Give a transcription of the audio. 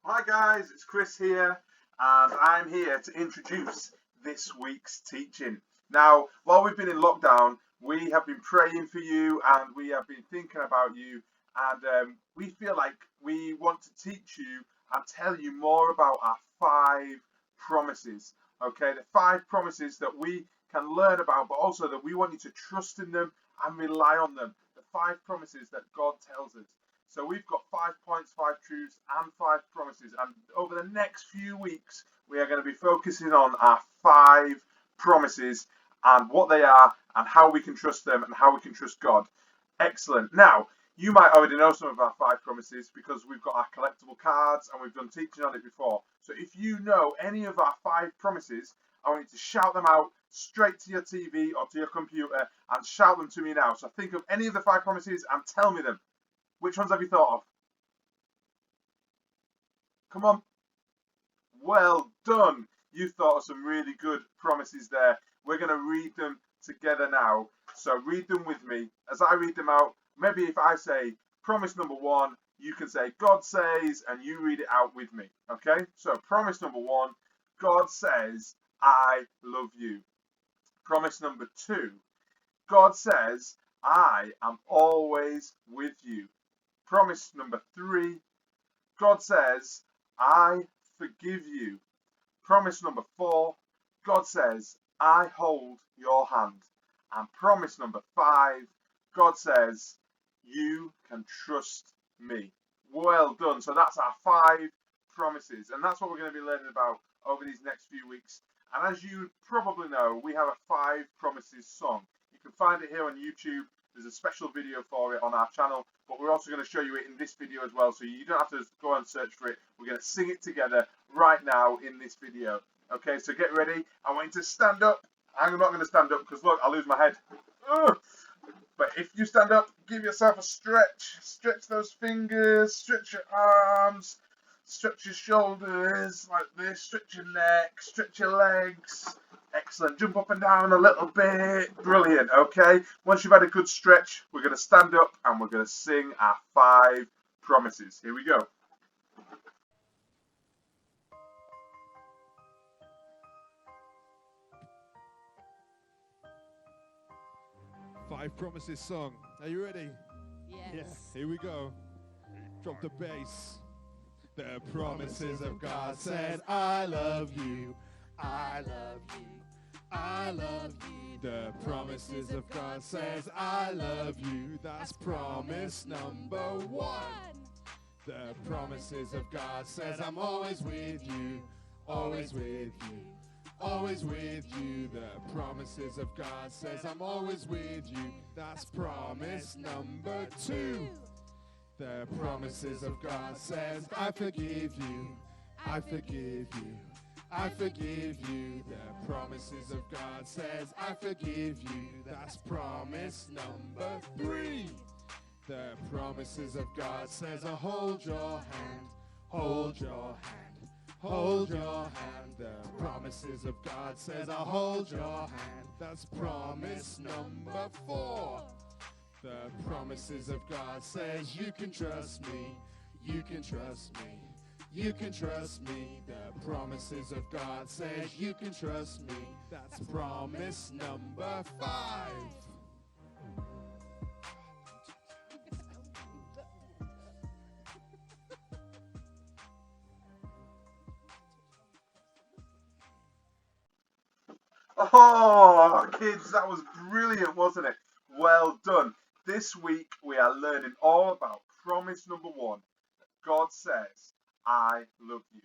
Hi guys, it's Chris here, and I'm here to introduce this week's teaching. Now, while we've been in lockdown, we have been praying for you and we have been thinking about you, and we feel like we want to teach you and tell you more about our 5 promises. Okay, the 5 promises that we can learn about, but also that we want you to trust in them and rely on them. The 5 promises that God tells us. So we've got 5 points, 5 truths, and 5 promises. And over the next few weeks, we are going to be focusing on our 5 promises and what they are and how we can trust them and how we can trust God. Excellent. Now, you might already know some of our 5 promises because we've got our collectible cards and we've done teaching on it before. So if you know any of our 5 promises, I want you to shout them out straight to your TV or to your computer and shout them to me now. So think of any of the 5 promises and tell me them. Which ones have you thought of? Come on. Well done. You thought of some really good promises there. We're going to read them together now. So read them with me. As I read them out, maybe if I say promise number 1, you can say God says, and you read it out with me. Okay? So promise number 1, God says, I love you. Promise number 2, God says, I am always with you. Promise number 3, God says, I forgive you. Promise number 4, God says, I hold your hand. And promise number 5, God says, you can trust me. Well done. So that's our 5 promises. And that's what we're going to be learning about over these next few weeks. And as you probably know, we have a 5 promises song. You can find it here on YouTube. There's a special video for it on our channel, but we're also going to show you it in this video as well, so you don't have to go and search for it. We're going to sing it together right now in this video. Okay, so get ready. I want you to stand up. I'm not going to stand up because, look, I'll lose my head. Ugh. But if you stand up, give yourself a stretch. Stretch those fingers, stretch your arms, stretch your shoulders like this, stretch your neck, stretch your legs. Excellent. Jump up and down a little bit. Brilliant. Okay. Once you've had a good stretch, we're going to stand up and we're going to sing our 5 promises. Here we go. Five Promises song. Are you ready? Yes. Here we go. Drop the bass. The promises of God said, I love you. I love you. I love you. The promises of God says, I love you. That's promise number 1. The promises of God says, I'm always with you. Always with you. Always with you. The promises of God says, I'm always with you. That's promise number 2. The promises of God says, I forgive you. I forgive you. I forgive you. The promises of God says, I forgive you. That's promise number 3. The promises of God says, I hold your hand. Hold your hand. Hold your hand. The promises of God says, I'll hold your hand. That's promise number 4. The promises of God says, you can trust me. You can trust me. You can trust me. The promises of God says, you can trust me. That's promise number 5. Oh, kids, that was brilliant, wasn't it? Well done. This week we are learning all about promise number 1. God says, I love you.